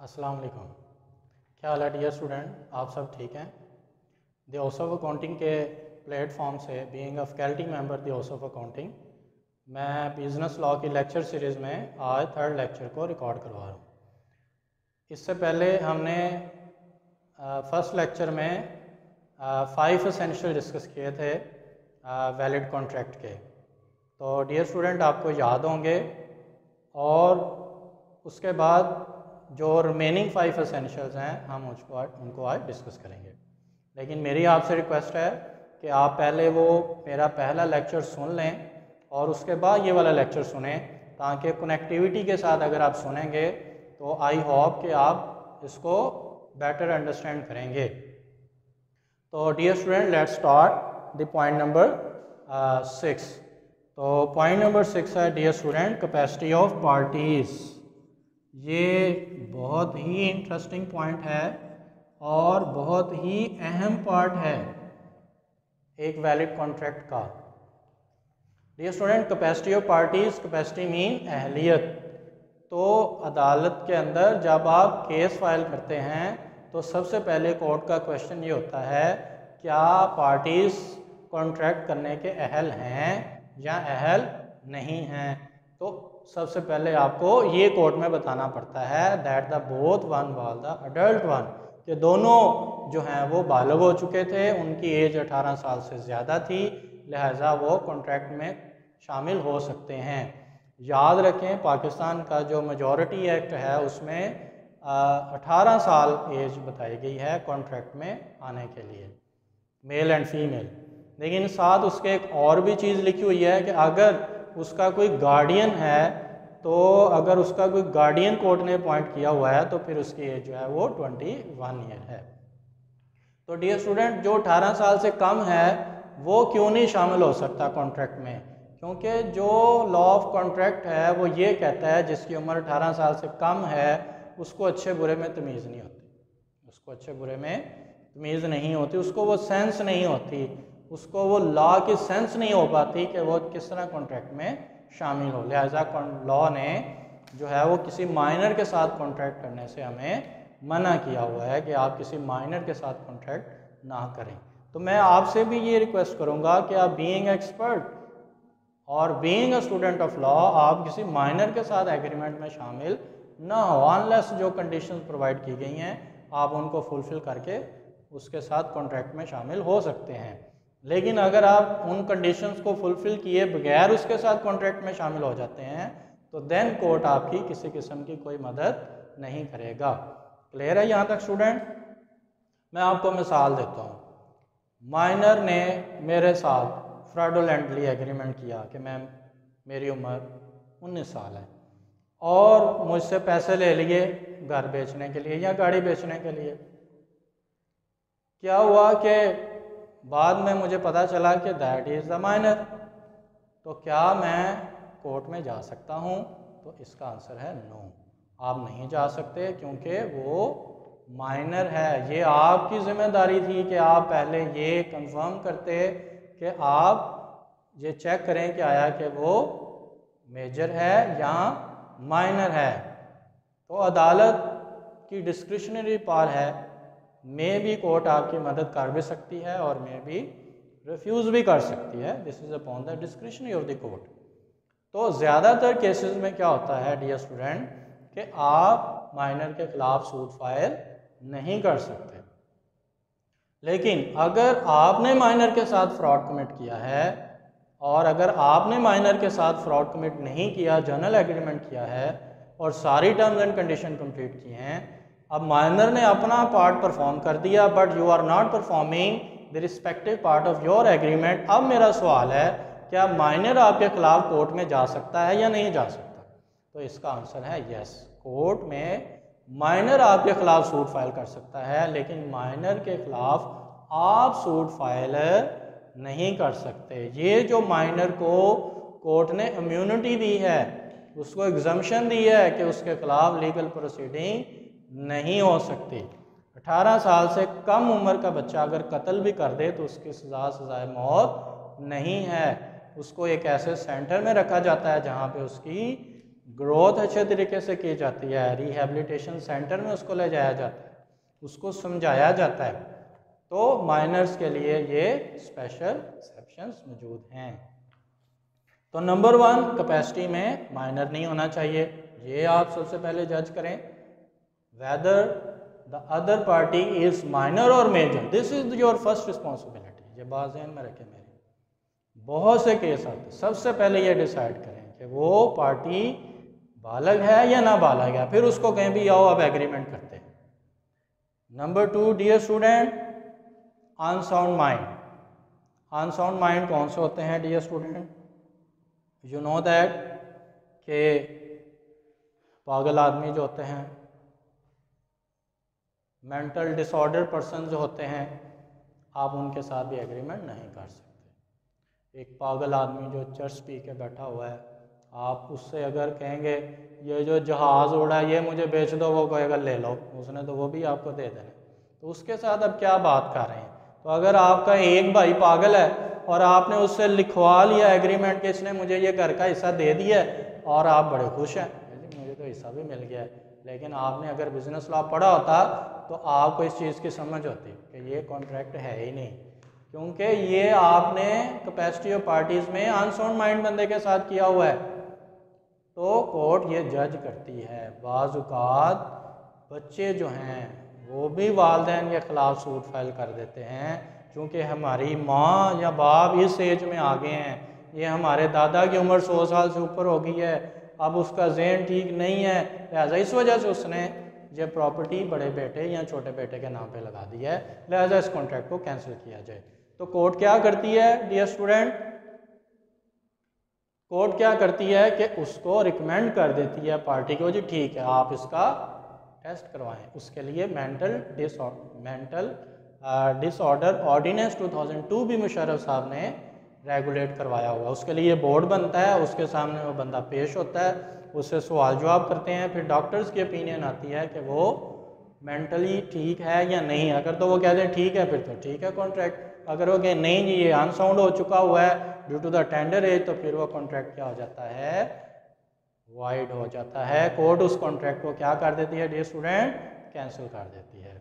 अस्सलाम वालेकुम। क्या हाल है डियर स्टूडेंट, आप सब ठीक हैं? द हाउस ऑफ अकाउंटिंग के प्लेटफॉर्म से being a faculty member the house of accounting, मैं बिज़नेस लॉ की लेक्चर सीरीज़ में आज थर्ड लेक्चर को रिकॉर्ड करवा रहा हूँ। इससे पहले हमने फर्स्ट लेक्चर में 5 एसेंशियल डिस्कस किए थे वैलिड कॉन्ट्रैक्ट के। तो डियर स्टूडेंट आपको याद होंगे, और उसके बाद जो रिमेनिंग 5 एसेंशियल्स हैं हम उनको आज डिस्कस करेंगे। लेकिन मेरी आपसे रिक्वेस्ट है कि आप पहले वो मेरा पहला लेक्चर सुन लें और उसके बाद ये वाला लेक्चर सुनें, ताकि कनेक्टिविटी के साथ अगर आप सुनेंगे तो आई होप कि आप इसको बेटर अंडरस्टैंड करेंगे। तो dear student, let's start the point number 6। तो पॉइंट नंबर 6 है dear student, capacity of parties. ये बहुत ही इंटरेस्टिंग पॉइंट है और बहुत ही अहम पार्ट है एक वैलिड कॉन्ट्रैक्ट का। Dear student, capacity of parties, capacity mean अहलियत। तो अदालत के अंदर जब आप केस फाइल करते हैं तो सबसे पहले कोर्ट का क्वेश्चन ये होता है, क्या पार्टीज़ कॉन्ट्रैक्ट करने के अहल हैं या अहल नहीं हैं। तो सबसे पहले आपको ये कोर्ट में बताना पड़ता है that the both one was the adult one, कि दोनों जो हैं वो बालिग हो चुके थे, उनकी एज 18 साल से ज़्यादा थी, लिहाजा वो कॉन्ट्रैक्ट में शामिल हो सकते हैं। याद रखें, पाकिस्तान का जो मेजॉरिटी एक्ट है उसमें 18 साल एज बताई गई है कॉन्ट्रैक्ट में आने के लिए, मेल एंड फीमेल। लेकिन साथ उसके एक और भी चीज़ लिखी हुई है कि अगर उसका कोई गार्डियन है, तो अगर उसका कोई गार्डियन कोर्ट ने अपॉइंट किया हुआ है तो फिर उसकी एज जो है वो 21 ईयर है। तो डियर स्टूडेंट, जो 18 साल से कम है वो क्यों नहीं शामिल हो सकता कॉन्ट्रैक्ट में? क्योंकि जो लॉ ऑफ कॉन्ट्रैक्ट है वो ये कहता है जिसकी उम्र 18 साल से कम है उसको अच्छे बुरे में तमीज़ नहीं होती, उसको अच्छे बुरे में तमीज़ नहीं होती, उसको वो सेंस नहीं होती, उसको वो लॉ की सेंस नहीं हो पाती कि वो किस तरह कॉन्ट्रैक्ट में शामिल हो। लिहाजा लॉ ने जो है वो किसी माइनर के साथ कॉन्ट्रैक्ट करने से हमें मना किया हुआ है कि आप किसी माइनर के साथ कॉन्ट्रैक्ट ना करें। तो मैं आपसे भी ये रिक्वेस्ट करूँगा कि आप बीइंग एक्सपर्ट और being a student of law, आप किसी माइनर के साथ एग्रीमेंट में शामिल ना हो, अनलेस जो कंडीशंस प्रोवाइड की गई हैं आप उनको फुलफ़िल करके उसके साथ कॉन्ट्रैक्ट में शामिल हो सकते हैं। लेकिन अगर आप उन कंडीशंस को फुलफ़िल किए बगैर उसके साथ कॉन्ट्रैक्ट में शामिल हो जाते हैं तो देन कोर्ट आपकी किसी किस्म की कोई मदद नहीं करेगा। क्लियर है यहाँ तक स्टूडेंट? मैं आपको मिसाल देता हूँ। माइनर ने मेरे साथ फ्रॉडुलेंटली एग्रीमेंट किया कि मेरी उम्र 19 साल है और मुझसे पैसे ले लिए घर बेचने के लिए या गाड़ी बेचने के लिए। क्या हुआ कि बाद में मुझे पता चला कि दैट इज़ द माइनर। तो क्या मैं कोर्ट में जा सकता हूँ? तो इसका आंसर है नो, आप नहीं जा सकते, क्योंकि वो माइनर है। ये आपकी ज़िम्मेदारी थी कि आप पहले ये कंफर्म करते कि आप ये चेक करें कि आया कि वो मेजर है या माइनर है। तो अदालत की डिस्क्रिशनरी पावर है, मे भी कोर्ट आपकी मदद कर भी सकती है और मे भी रिफ्यूज़ भी कर सकती है। This is upon the discretionary of the court. तो ज़्यादातर केसेस में क्या होता है डियर स्टूडेंट कि आप माइनर के ख़िलाफ़ सूट फाइल नहीं कर सकते। लेकिन अगर आपने माइनर के साथ फ्रॉड कमिट किया है और अगर आपने माइनर के साथ फ्रॉड कमिट नहीं किया, जनरल एग्रीमेंट किया है और सारी टर्म्स एंड कंडीशन कंप्लीट की हैं, अब माइनर ने अपना पार्ट परफॉर्म कर दिया but you are not performing the respective part of your agreement. अब मेरा सवाल है, क्या माइनर आपके खिलाफ कोर्ट में जा सकता है या नहीं जा सकता? तो इसका आंसर है यस, कोर्ट में माइनर आपके खिलाफ सूट फाइल कर सकता है, लेकिन माइनर के खिलाफ आप सूट फाइल नहीं कर सकते। ये जो माइनर को कोर्ट ने इम्यूनिटी दी है, उसको एग्जम्पशन दी है कि उसके खिलाफ लीगल प्रोसीडिंग नहीं हो सकती। 18 साल से कम उम्र का बच्चा अगर कत्ल भी कर दे तो उसकी सज़ाए मौत नहीं है, उसको एक ऐसे सेंटर में रखा जाता है जहाँ पे उसकी ग्रोथ अच्छे तरीके से की जाती है, रिहेबिलिटेशन सेंटर में उसको ले जाया जाता है, उसको समझाया जाता है, तो माइनर्स के लिए ये स्पेशल एक्सेप्शंस मौजूद हैं। तो नंबर 1, कैपेसिटी में माइनर नहीं होना चाहिए। ये आप सबसे पहले जज करें whether the other party is minor और major, this is your first responsibility. ये बात ध्यान में रखें मेरी, बहुत से केस आते हैं, सबसे पहले ये डिसाइड करें कि वो पार्टी बालग है या ना बालग है, फिर उसको कहीं भी आओ अब एग्रीमेंट करते हैं। Number 2, dear student, unsound mind. Unsound mind कौन से होते हैं dear student? You know that कि पागल आदमी जो होते हैं, मेंटल डिसऑर्डर पर्सन जो होते हैं, आप उनके साथ भी एग्रीमेंट नहीं कर सकते। एक पागल आदमी जो चर्च पी के बैठा हुआ है, आप उससे अगर कहेंगे ये जो जहाज़ उड़ा है ये मुझे बेच दो, वो कहेगा ले लो, उसने तो वो भी आपको दे देना, तो उसके साथ अब क्या बात कर रहे हैं। तो अगर आपका एक भाई पागल है और आपने उससे लिखवा लिया एग्रीमेंट कि इसने मुझे ये घर का हिस्सा दे दिया है और आप बड़े खुश हैं, मुझे तो हिस्सा भी मिल गया है, लेकिन आपने अगर बिजनेस लॉ पढ़ा होता तो आपको इस चीज़ की समझ होती कि ये कॉन्ट्रैक्ट है ही नहीं, क्योंकि ये आपने कैपेसिटी ऑफ पार्टीज़ में अनसाउंड माइंड बंदे के साथ किया हुआ है। तो कोर्ट ये जज करती है, बाज़ औक़ात बच्चे जो हैं वो भी वालिदैन के ख़िलाफ़ सूट फाइल कर देते हैं, क्योंकि हमारी माँ या बाप इस एज में आ गए हैं, ये हमारे दादा की उम्र 100 साल से ऊपर हो गई है, अब उसका ज़हन ठीक नहीं है, लिहाजा इस वजह से उसने ये प्रॉपर्टी बड़े बेटे या छोटे बेटे के नाम पे लगा दी है, लिहाजा इस कॉन्ट्रैक्ट को कैंसिल किया जाए। तो कोर्ट क्या करती है डियर स्टूडेंट? कोर्ट क्या करती है कि उसको रिकमेंड कर देती है पार्टी को, जी ठीक है आप इसका टेस्ट करवाएं। उसके लिए मेंटल डिसऑर्डर ऑर्डिनेंस 2002 भी मुशर्रफ साहब ने रेगुलेट करवाया हुआ है। उसके लिए बोर्ड बनता है, उसके सामने वो बंदा पेश होता है, उससे सवाल जवाब करते हैं, फिर डॉक्टर्स की ओपिनियन आती है कि वो मेंटली ठीक है या नहीं। अगर तो वो कहते हैं ठीक है फिर तो ठीक है कॉन्ट्रैक्ट, अगर वो कहें नहीं जी ये अनसाउंड हो चुका हुआ है due to the tender age, तो फिर वो कॉन्ट्रैक्ट क्या हो जाता है? वाइड हो जाता है। कोर्ट उस कॉन्ट्रैक्ट को क्या कर देती है डियर स्टूडेंट? कैंसिल कर देती है।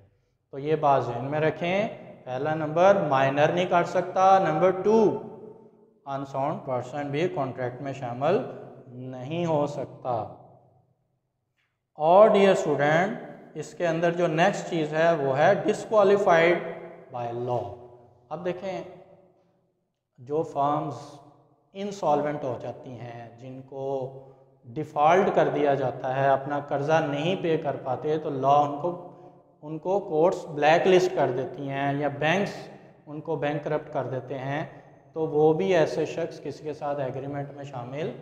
तो ये बात ध्यान में रखें, पहला नंबर माइनर नहीं कर सकता, नंबर 2 अनसाउंड पर्सन भी कॉन्ट्रैक्ट में शामिल नहीं हो सकता। और डियर स्टूडेंट इसके अंदर जो नेक्स्ट चीज़ है वो है डिसक्वालीफाइड बाय लॉ। अब देखें जो फर्म्स इंसॉल्वेंट हो जाती हैं, जिनको डिफ़ॉल्ट कर दिया जाता है, अपना कर्जा नहीं पे कर पाते, तो लॉ उनको कोर्ट्स ब्लैक लिस्ट कर देती हैं या बैंक्स उनको बैंकरप्ट कर देते हैं, तो वो भी ऐसे शख्स किसी के साथ एग्रीमेंट में शामिल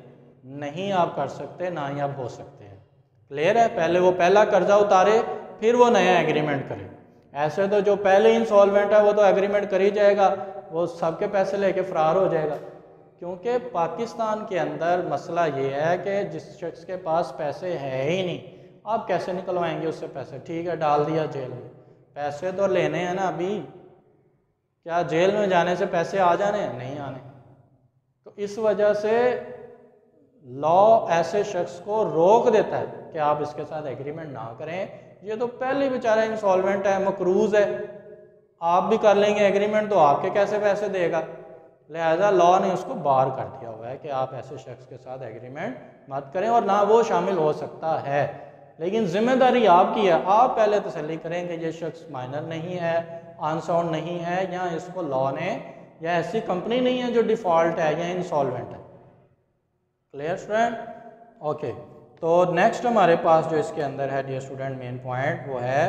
नहीं आप कर सकते, ना ही आप हो सकते हैं। क्लियर है? पहले वो पहला कर्जा उतारे फिर वो नया एग्रीमेंट करे। ऐसे तो जो पहले इंसॉल्वेंट है वो तो एग्रीमेंट कर ही जाएगा, वो सबके पैसे लेके फरार हो जाएगा। क्योंकि पाकिस्तान के अंदर मसला ये है कि जिस शख्स के पास पैसे है ही नहीं, आप कैसे निकलवाएंगे उससे पैसे? ठीक है डाल दिया जेल में, पैसे तो लेने हैं ना अभी, क्या जेल में जाने से पैसे आ जाने हैं? नहीं आने। तो इस वजह से लॉ ऐसे शख्स को रोक देता है कि आप इसके साथ एग्रीमेंट ना करें, ये तो पहले बेचारा इंसॉल्वेंट है, मकरूज है, आप भी कर लेंगे एग्रीमेंट तो आपके कैसे पैसे देगा। लिहाजा लॉ ने उसको बार कर दिया हुआ है कि आप ऐसे शख्स के साथ एग्रीमेंट मत करें और ना वो शामिल हो सकता है। लेकिन जिम्मेदारी आपकी है, आप पहले तसल्ली करें कि ये शख्स माइनर नहीं है, अनसाउंड नहीं है, या इसको लॉ ने या ऐसी कंपनी नहीं है जो डिफ़ॉल्ट है या इंसॉल्वेंट है। Clear student? ओके, तो नेक्स्ट हमारे पास जो इसके अंदर है डियर स्टूडेंट मेन पॉइंट वो है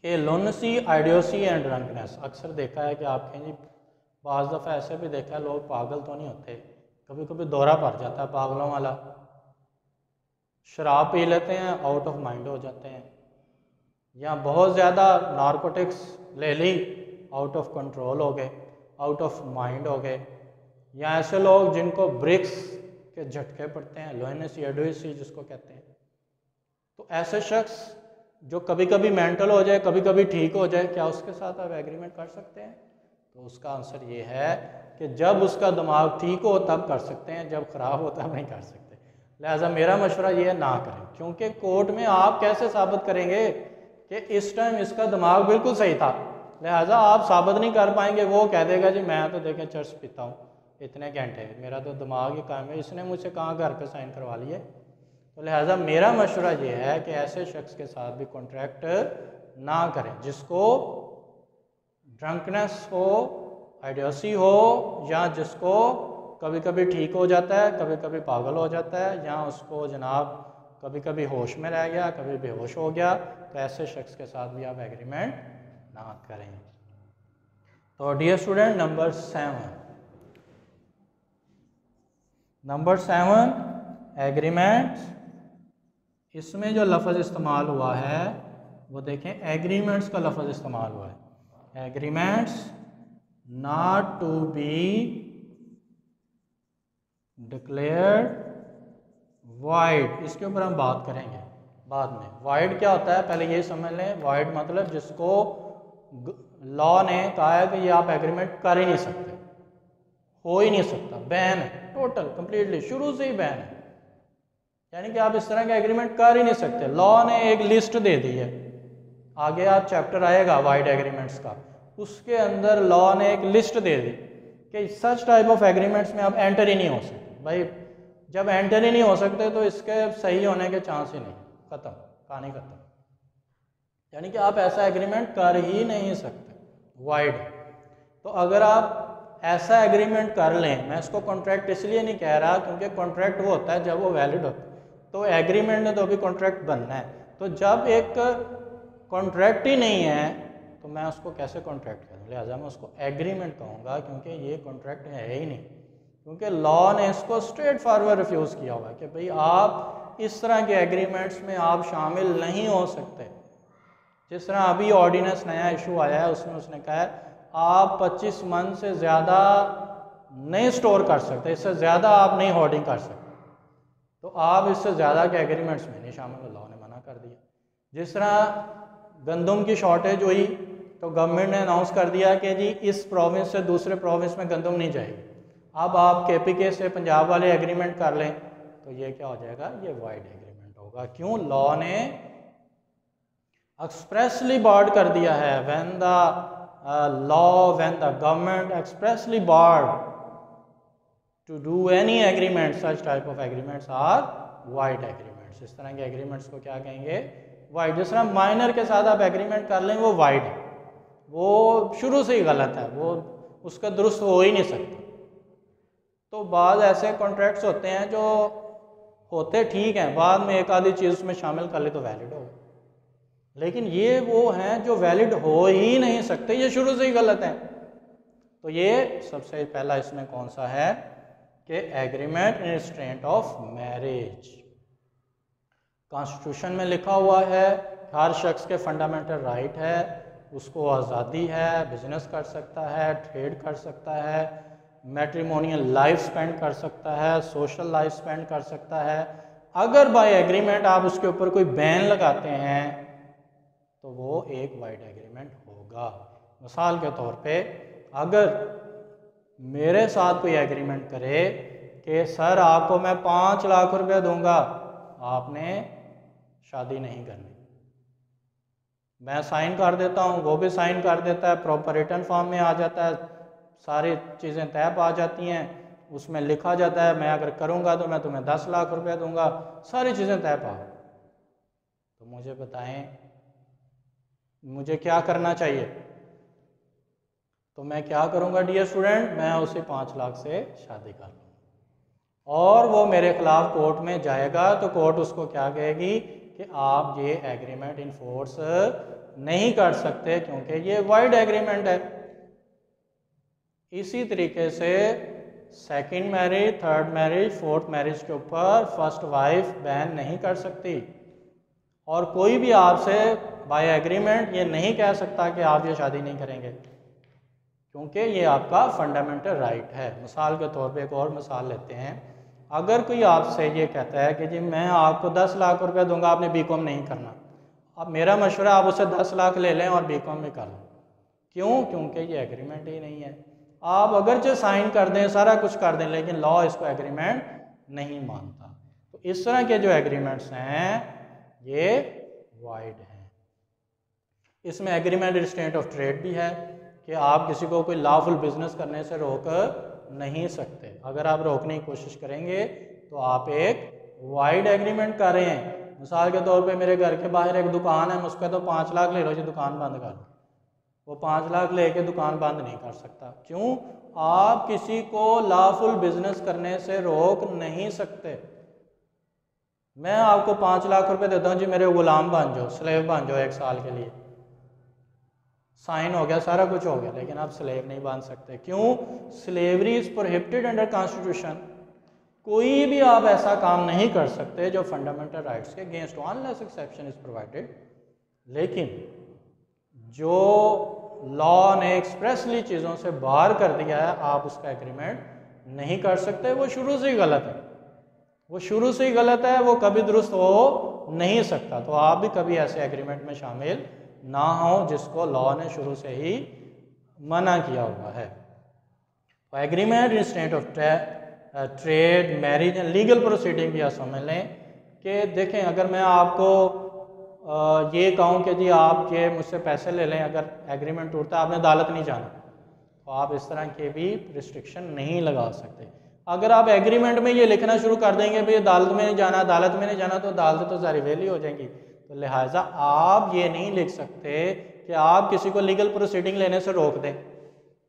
कि लोनसी, आइडियोसी एंड ड्रंकनेस। अक्सर देखा है कि आप कहें जी, बाज़ दफ़ा ऐसे भी देखा है लोग पागल तो नहीं होते, कभी कभी दौरा पड़ जाता है पागलों वाला, शराब पी लेते हैं आउट ऑफ माइंड हो जाते हैं, या बहुत ज़्यादा नारकोटिक्स ले ली आउट ऑफ कंट्रोल हो गए, आउट ऑफ माइंड हो गए, या ऐसे लोग जिनको ब्रिक्स के झटके पड़ते हैं, लोनेसी एडोसी जिसको कहते हैं। तो ऐसे शख्स जो कभी कभी मेंटल हो जाए कभी कभी ठीक हो जाए, क्या उसके साथ आप एग्रीमेंट कर सकते हैं? तो उसका आंसर ये है कि जब उसका दिमाग ठीक हो तब कर सकते हैं, जब ख़राब हो तब नहीं कर सकते। लिहाजा मेरा मशवरा ये है ना करें, क्योंकि कोर्ट में आप कैसे साबित करेंगे कि इस टाइम इसका दिमाग बिल्कुल सही था। लिहाजा आप साबित नहीं कर पाएंगे। वो कह देगा जी मैं तो देखें चर्च पीता हूँ इतने घंटे, मेरा तो दिमाग ही काम है, इसने मुझसे कहाँ घर पे साइन करवा लिए। तो लिहाजा मेरा मशवरा ये है कि ऐसे शख्स के साथ भी कॉन्ट्रैक्ट ना करें जिसको ड्रंकनेस हो, आइडियोसी हो, या जिसको कभी कभी ठीक हो जाता है, कभी कभी पागल हो जाता है, या उसको जनाब कभी कभी होश में रह गया, कभी बेहोश हो गया। तो ऐसे शख्स के साथ भी आप एग्रीमेंट ना करें। तो डियर स्टूडेंट, नंबर 7 एग्रीमेंट्स। इसमें जो लफ्ज़ इस्तेमाल हुआ है वो देखें, एग्रीमेंट्स का लफ्ज़ इस्तेमाल हुआ है, agreements not to be declared void. इसके ऊपर हम बात करेंगे बाद में। वाइड क्या होता है पहले ये समझ लें। वाइड मतलब जिसको लॉ ने कहा है कि ये आप एग्रीमेंट कर ही नहीं सकते, हो ही नहीं सकता, बैन है, टोटल कंप्लीटली शुरू से ही बैन है, यानी कि आप इस तरह का एग्रीमेंट कर ही नहीं सकते। लॉ ने एक लिस्ट दे दी है, आगे आप चैप्टर आएगा वाइड एग्रीमेंट्स का, उसके अंदर लॉ ने एक लिस्ट दे दी कि सच टाइप ऑफ एग्रीमेंट्स में आप एंटर ही नहीं हो सकते। भाई जब एंटर ही नहीं हो सकते तो इसके सही होने के चांस ही नहीं, ख़त्म, कहानी ख़त्म। यानी कि आप ऐसा एग्रीमेंट कर ही नहीं सकते, वाइड। तो अगर आप ऐसा एग्रीमेंट कर लें, मैं इसको कॉन्ट्रैक्ट इसलिए नहीं कह रहा क्योंकि कॉन्ट्रैक्ट वो होता है जब वो वैलिड होता है, तो एग्रीमेंट ने तो अभी कॉन्ट्रैक्ट बनना है। तो जब एक कॉन्ट्रैक्ट ही नहीं है तो मैं उसको कैसे कॉन्ट्रैक्ट करूँ, लिहाजा मैं उसको एग्रीमेंट कहूँगा, क्योंकि ये कॉन्ट्रैक्ट है ही नहीं। क्योंकि लॉ ने इसको स्ट्रेट फॉरवर्ड रिफ्यूज़ किया हुआ है कि भाई आप इस तरह के एग्रीमेंट्स में आप शामिल नहीं हो सकते। जिस तरह अभी ऑर्डिनेंस नया इशू आया है उसमें उसने कहा है आप 25 मन से ज़्यादा नहीं स्टोर कर सकते, इससे ज़्यादा आप नहीं होर्डिंग कर सकते, तो आप इससे ज़्यादा के एग्रीमेंट्स में नहीं शामिल, लॉ ने मना कर दिया। जिस तरह गंदम की शॉर्टेज हुई तो गवर्नमेंट ने अनाउंस कर दिया कि जी इस प्रोविंस से दूसरे प्रोविंस में गंदम नहीं जाएगी। अब आप KPK से पंजाब वाले एग्रीमेंट कर लें तो ये क्या हो जाएगा, ये वाइड एग्रीमेंट होगा। क्यों, लॉ ने एक्सप्रेसली बार्ड कर दिया है। When the government expressly barred to do any agreement, such type of agreements are void agreements. इस तरह के एग्रीमेंट्स को क्या कहेंगे, वाइड। जिस तरह माइनर के साथ आप एग्रीमेंट कर लें वो वाइड है, वो शुरू से ही गलत है, वो उसका दुरुस्त हो ही नहीं सकता। तो बाद ऐसे कॉन्ट्रैक्ट्स होते हैं जो होते ठीक हैं, बाद में एक आधी चीज़ उसमें शामिल कर ले तो वैलिड हो, लेकिन ये वो हैं जो वैलिड हो ही नहीं सकते, ये शुरू से ही गलत हैं। तो ये सबसे पहला इसमें कौन सा है कि agreement in restraint of marriage. Constitution में लिखा हुआ है हर शख्स के फंडामेंटल राइट है, उसको आज़ादी है, बिजनेस कर सकता है, ट्रेड कर सकता है, मैट्रिमोनियल लाइफ स्पेंड कर सकता है, सोशल लाइफ स्पेंड कर सकता है। अगर बाय एग्रीमेंट आप उसके ऊपर कोई बैन लगाते हैं तो वो एक वाइड एग्रीमेंट होगा। मिसाल के तौर पे अगर मेरे साथ कोई एग्रीमेंट करे कि सर आपको मैं 5 लाख रुपया दूंगा, आपने शादी नहीं करनी, मैं साइन कर देता हूँ, वो भी साइन कर देता है, प्रॉपर रिटर्न फॉर्म में आ जाता है, सारी चीज़ें तय पा जाती हैं, उसमें लिखा जाता है मैं अगर करूँगा तो मैं तुम्हें 10 लाख रुपया दूंगा, सारी चीज़ें तय पा। तो मुझे बताएं मुझे क्या करना चाहिए। तो मैं क्या करूँगा डियर स्टूडेंट, मैं उसे 5 लाख से शादी कर लूँगा और वो मेरे खिलाफ कोर्ट में जाएगा तो कोर्ट उसको क्या कहेगी कि आप ये एग्रीमेंट इन्फोर्स नहीं कर सकते क्योंकि ये वाइड एग्रीमेंट है। इसी तरीके से second marriage, third marriage, fourth marriage के ऊपर फर्स्ट वाइफ बैन नहीं कर सकती और कोई भी आपसे बाय एग्रीमेंट ये नहीं कह सकता कि आप ये शादी नहीं करेंगे क्योंकि ये आपका फंडामेंटल राइट है। मिसाल के तौर पे एक और मिसाल लेते हैं, अगर कोई आपसे ये कहता है कि जी मैं आपको 10 लाख रुपए दूंगा, आपने बीकॉम नहीं करना, अब मेरा मशवरा आप उसे 10 लाख ले लें और बीकॉम भी कर लें। क्यों? क्योंकि ये एग्रीमेंट ही नहीं है। आप अगरचे साइन कर दें, सारा कुछ कर दें, लेकिन लॉ इसको एग्रीमेंट नहीं मानता। तो इस तरह के जो एग्रीमेंट्स हैं ये वाइड हैं। इसमें एग्रीमेंट रिस्ट्रेंट ऑफ ट्रेड भी है कि आप किसी को कोई लॉफुल बिजनेस करने से रोक नहीं सकते। अगर आप रोकने की कोशिश करेंगे तो आप एक वाइड एग्रीमेंट कर रहे हैं। मिसाल के तौर पे मेरे घर के बाहर एक दुकान है, मुझ पर तो 5 लाख ले लो जी, दुकान बंद कर लो। वो 5 लाख लेके दुकान बंद नहीं कर सकता। क्यों? आप किसी को लॉफुल बिजनेस करने से रोक नहीं सकते। मैं आपको 5 लाख रुपए देता हूँ जी, मेरे गुलाम बन जाओ, स्लेव बन जाओ 1 साल के लिए, साइन हो गया, सारा कुछ हो गया, लेकिन आप स्लेव नहीं बन सकते। क्यों? Slavery is prohibited under constitution. कोई भी आप ऐसा काम नहीं कर सकते जो फंडामेंटल राइट्स के अगेंस्ट हो, अनलेस एक्सेप्शन इज प्रोवाइडेड। लेकिन जो लॉ ने एक्सप्रेसली चीज़ों से बाहर कर दिया है, आप उसका एग्रीमेंट नहीं कर सकते। वो शुरू से ही गलत है, वो शुरू से ही गलत है, वो कभी दुरुस्त हो नहीं सकता। तो आप भी कभी ऐसे एग्रीमेंट में शामिल ना हो जिसको लॉ ने शुरू से ही मना किया हुआ है। Agreement restraint of trade, marriage and legal proceeding भी आप समझ लें कि देखें, अगर मैं आपको ये कहूँ कि जी आप ये मुझसे पैसे ले लें, अगर एग्रीमेंट टूटता है, आपने अदालत नहीं जाना, तो आप इस तरह के भी रिस्ट्रिक्शन नहीं लगा सकते। अगर आप एग्रीमेंट में ये लिखना शुरू कर देंगे भाई अदालत में नहीं जाना, अदालत में नहीं जाना, तो अदालत तो सारी वेली हो जाएंगी। तो लिहाजा आप ये नहीं लिख सकते कि आप किसी को लीगल प्रोसीडिंग लेने से रोक दें,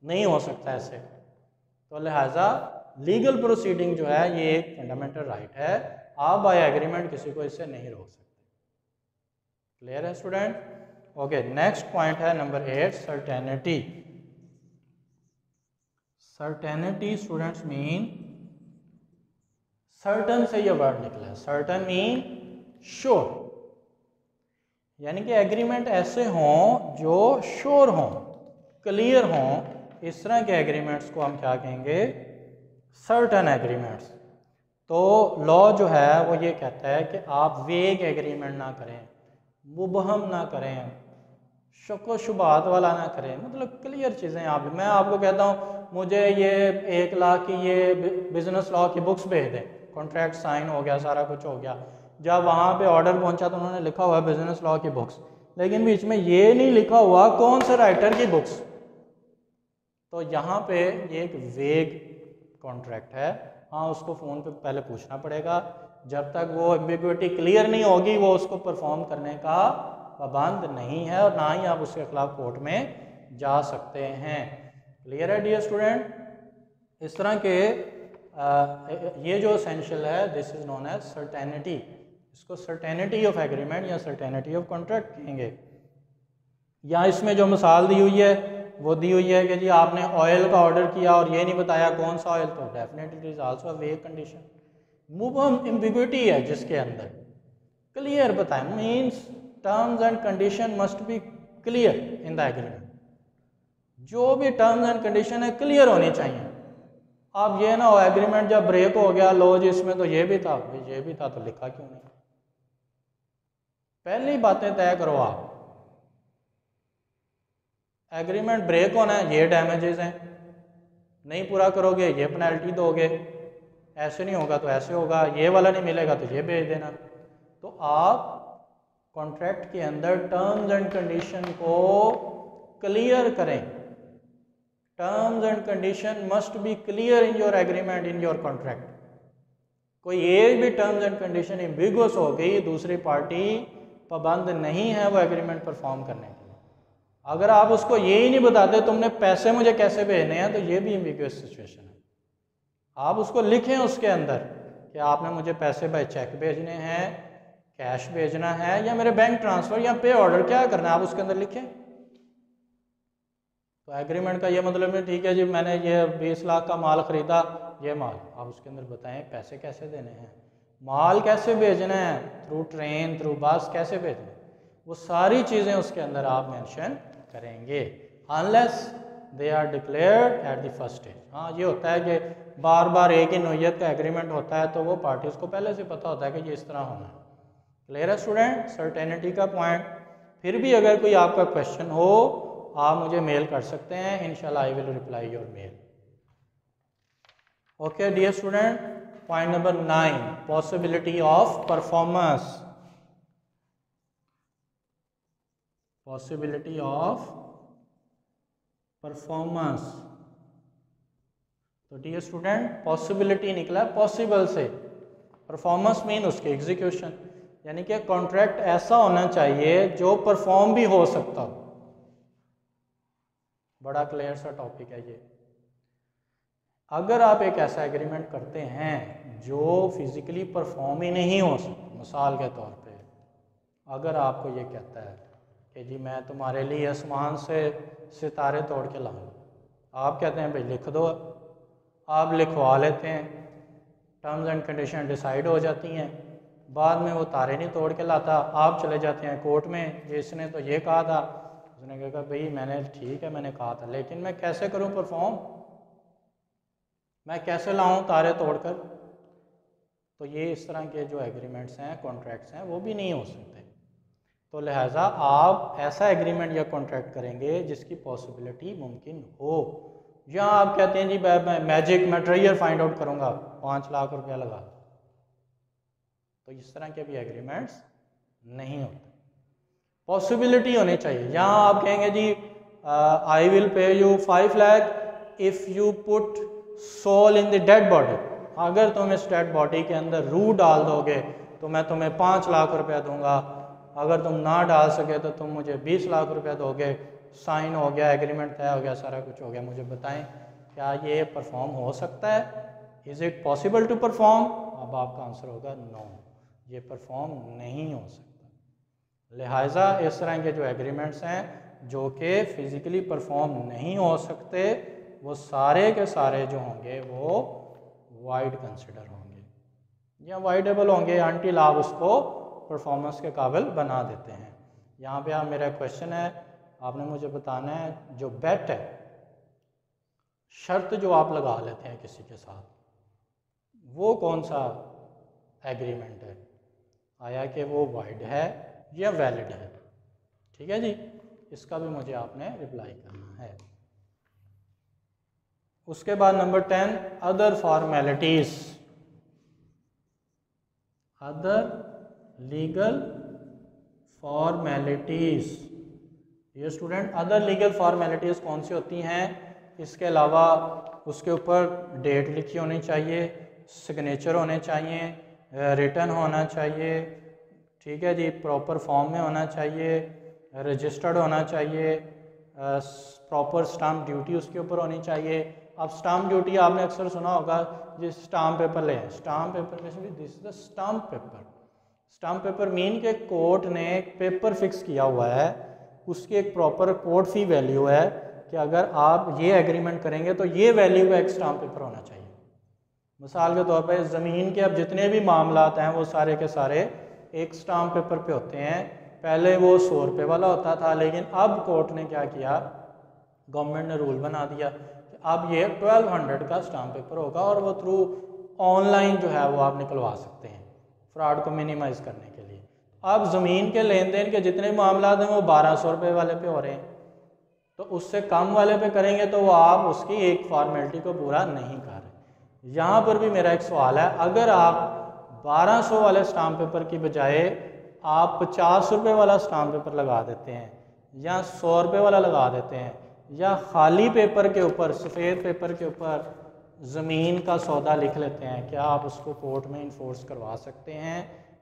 नहीं हो सकता ऐसे। तो लिहाजा लीगल प्रोसीडिंग जो है ये एक फंडामेंटल राइट है, आप बाय एग्रीमेंट किसी को इससे नहीं रोक सकते। क्लियर है स्टूडेंट? ओके, नेक्स्ट पॉइंट है number 8, certainty. Certainty students mean, certain से ये वर्ड निकला है, सर्टन मीन श्योर, यानी कि एग्रीमेंट ऐसे हों जो श्योर हों, क्लियर हों। इस तरह के एग्रीमेंट्स को हम क्या कहेंगे? Certain agreements. तो लॉ जो है वो ये कहता है कि आप वेग एग्रीमेंट ना करें, मुबहम ना करें, शक व शुबात वाला ना करें, मतलब क्लियर चीज़ें। आप, मैं आपको कहता हूँ मुझे ये 1 लाख की ये बिजनेस लॉ की बुक्स भेज दें, कॉन्ट्रैक्ट साइन हो गया, सारा कुछ हो गया। जब वहाँ पे ऑर्डर पहुँचा तो उन्होंने लिखा हुआ है बिजनेस लॉ की बुक्स, लेकिन बीच में ये नहीं लिखा हुआ कौन से राइटर की बुक्स। तो यहाँ पे ये एक वेग कॉन्ट्रैक्ट है। हाँ, उसको फ़ोन पे पहले पूछना पड़ेगा, जब तक वो एम्बिग्विटी क्लियर नहीं होगी वो उसको परफॉर्म करने का पाबंद नहीं है, और ना ही आप उसके खिलाफ कोर्ट में जा सकते हैं। क्लियर है डियर स्टूडेंट? इस तरह के ये जो एसेंशियल है, this is known as certainty. इसको सर्टेनिटी ऑफ एग्रीमेंट या सर्टेनिटी ऑफ कॉन्ट्रैक्ट कहेंगे। या इसमें जो मिसाल दी हुई है वो दी हुई है कि जी आपने ऑयल का ऑर्डर किया और ये नहीं बताया कौन सा ऑयल, तो definitely it is also a वेग कंडीशन। मुबहम एम्बिग्विटी है जिसके अंदर, क्लियर बताएं, means terms and condition must be clear in the agreement. जो भी टर्म्स एंड कंडीशन है क्लियर होनी चाहिए। अब ये ना हो एग्रीमेंट जब ब्रेक हो गया, लो जी इसमें तो ये भी था, ये भी था, तो लिखा क्यों नहीं? पहली बातें तय करो आप। एग्रीमेंट ब्रेक होना है, ये डैमेजेस हैं, नहीं पूरा करोगे ये पेनल्टी दोगे, ऐसे नहीं होगा तो ऐसे होगा, ये वाला नहीं मिलेगा तो ये भेज देना। तो आप कॉन्ट्रैक्ट के अंदर टर्म्स एंड कंडीशन को क्लियर करें। Terms and condition must be clear in your agreement, in your contract. कोई एक भी टर्म्स एंड कंडीशन एम्बिगुअस हो गई, दूसरी पार्टी पाबंद नहीं है वो एग्रीमेंट परफॉर्म करने के लिए। अगर आप उसको ये ही नहीं बताते तुमने पैसे मुझे कैसे भेजने हैं, तो ये भी एम्बिगुअस सिचुएशन है। आप उसको लिखें उसके अंदर कि आपने मुझे पैसे बाय चेक भेजने हैं, कैश भेजना है, या मेरे बैंक ट्रांसफ़र या पे ऑर्डर, क्या करना है आप उसके अंदर लिखें। तो एग्रीमेंट का ये मतलब नहीं ठीक है जी मैंने ये 20 लाख का माल ख़रीदा, ये माल, आप उसके अंदर बताएं पैसे कैसे देने हैं, माल कैसे भेजना है, थ्रू ट्रेन, थ्रू बस कैसे भेजना है, वो सारी चीज़ें उसके अंदर आप मेंशन करेंगे। Unless they are declared at the first stage. हाँ, ये होता है कि बार बार एक ही नोयत का एग्रीमेंट होता है, तो वो पार्टीज़ को पहले से पता होता है कि ये इस तरह होना है। क्लियर है स्टूडेंट? सर्टेनिटी का पॉइंट। फिर भी अगर कोई आपका क्वेश्चन हो आप मुझे मेल कर सकते हैं, इंशाल्लाह I will reply your mail. Okay dear student, point number 9, possibility of performance. Possibility of performance. तो डियर स्टूडेंट, पॉसिबिलिटी निकला पॉसिबल से, परफॉर्मेंस मीन उसके एग्जीक्यूशन, यानी कि कॉन्ट्रैक्ट ऐसा होना चाहिए जो परफॉर्म भी हो सकता हो। बड़ा क्लियर सा टॉपिक है ये। अगर आप एक ऐसा एग्रीमेंट करते हैं जो फिजिकली परफॉर्म ही नहीं हो सकता, मिसाल के तौर पे अगर आपको ये कहता है कि जी मैं तुम्हारे लिए आसमान से सितारे तोड़ के लाऊं, आप कहते हैं भाई लिख दो, आप लिखवा लेते हैं, टर्म्स एंड कंडीशन डिसाइड हो जाती हैं, बाद में वो तारे नहीं तोड़ के लाता, आप चले जाते हैं कोर्ट में, इसने तो ये कहा था, उसने कहा भाई मैंने ठीक है मैंने कहा था, लेकिन मैं कैसे करूं परफॉर्म, मैं कैसे लाऊं तारे तोड़कर। तो ये इस तरह के जो एग्रीमेंट्स हैं, कॉन्ट्रैक्ट्स हैं, वो भी नहीं हो सकते। तो लिहाजा आप ऐसा एग्रीमेंट या कॉन्ट्रैक्ट करेंगे जिसकी पॉसिबिलिटी मुमकिन हो। या आप कहते हैं जी मैं मैजिक मैं ट्रेजर फाइंड आउट करूंगा, 5 लाख रुपया लगा, तो इस तरह के भी एग्रीमेंट्स नहीं होते। पॉसिबिलिटी होनी चाहिए। यहाँ आप कहेंगे जी I will pay you 5 lakh if you put soul in the dead body, अगर तुम इस डेड बॉडी के अंदर रूह डाल दोगे तो मैं तुम्हें 5 लाख रुपया दूंगा, अगर तुम ना डाल सके तो तुम मुझे 20 लाख रुपया दोगे। साइन हो गया, एग्रीमेंट तय हो गया, सारा कुछ हो गया। मुझे बताएं क्या ये परफॉर्म हो सकता है? Is it possible to perform? अब आपका आंसर होगा नो, ये परफॉर्म नहीं हो सकता। लिहाजा इस तरह के जो एग्रीमेंट्स हैं जो कि फिज़िकली परफॉर्म नहीं हो सकते, वो सारे के सारे जो होंगे वो वाइड कंसिडर होंगे या वाइडेबल होंगे अनटिल आप उसको परफॉर्मेंस के काबिल बना देते हैं। यहाँ पे आप मेरा क्वेश्चन है, आपने मुझे बताना है जो बेट है, शर्त जो आप लगा लेते हैं किसी के साथ, वो कौन सा एग्रीमेंट है, आया कि वो वाइड है या वैलिड है? ठीक है जी, इसका भी मुझे आपने रिप्लाई करना है। उसके बाद number 10, other formalities, other legal formalities. ये स्टूडेंट, अदर लीगल फॉर्मेलिटीज कौन सी होती हैं? इसके अलावा उसके ऊपर डेट लिखी होनी चाहिए, सिग्नेचर होने चाहिए, रिटन होना चाहिए, ठीक है जी, प्रॉपर फॉर्म में होना चाहिए, रजिस्टर्ड होना चाहिए, प्रॉपर स्टाम्प ड्यूटी उसके ऊपर होनी चाहिए। अब स्टाम्प ड्यूटी आपने अक्सर सुना होगा, जिस स्टाम्प पेपर ले हैं, stamp paper basically this is the stamp paper. Stamp paper mean के कोर्ट ने एक पेपर फिक्स किया हुआ है, उसकी एक प्रॉपर कोर्ट फी वैल्यू है कि अगर आप ये एग्रीमेंट करेंगे तो ये वैल्यू का एक स्टाम्प पेपर होना चाहिए। मिसाल के तौर पर ज़मीन के अब जितने भी मामलात हैं वो सारे के सारे एक स्टाम्प पेपर पे होते हैं। पहले वो 100 रुपये वाला होता था, लेकिन अब कोर्ट ने क्या किया, गवर्नमेंट ने रूल बना दिया कि अब ये 1200 का स्टाम्प पेपर होगा और वो थ्रू ऑनलाइन जो है वो आप निकलवा सकते हैं फ्रॉड को मिनिमाइज़ करने के लिए। अब ज़मीन के लेन देन के जितने मामला हैं वो 1200 रुपये वाले पे हो रहे हैं, तो उससे कम वाले पे करेंगे तो वो आप उसकी एक फॉर्मेलिटी को पूरा नहीं कर रहे। यहाँ पर भी मेरा एक सवाल है, अगर आप 1200 वाले स्टाम्प पेपर की बजाय आप 50 रुपये वाला स्टाम्प पेपर लगा देते हैं या 100 रुपये वाला लगा देते हैं, या खाली पेपर के ऊपर, सफ़ेद पेपर के ऊपर ज़मीन का सौदा लिख लेते हैं, क्या आप उसको कोर्ट में इन्फोर्स करवा सकते हैं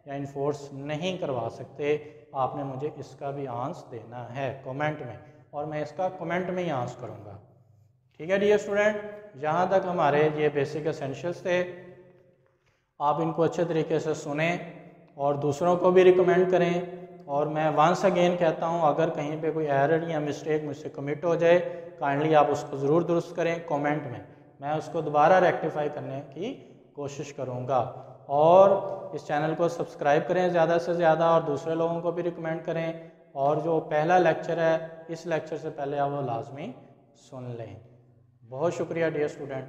या इन्फोर्स नहीं करवा सकते? आपने मुझे इसका भी आंसर देना है कमेंट में, और मैं इसका कमेंट में ही आंसर करूँगा। ठीक है डियर स्टूडेंट, यहाँ तक हमारे ये बेसिक एसेंशियल्स थे। आप इनको अच्छे तरीके से सुने और दूसरों को भी रिकमेंड करें। और मैं वंस अगेन कहता हूँ, अगर कहीं पे कोई एरर या मिस्टेक मुझसे कमिट हो जाए, काइंडली आप उसको ज़रूर दुरुस्त करें कमेंट में, मैं उसको दोबारा रेक्टिफाई करने की कोशिश करूँगा। और इस चैनल को सब्सक्राइब करें ज़्यादा से ज़्यादा, और दूसरे लोगों को भी रिकमेंड करें। और जो पहला लेक्चर है, इस लेक्चर से पहले आप वो लाजमी सुन लें। बहुत शुक्रिया डियर स्टूडेंट।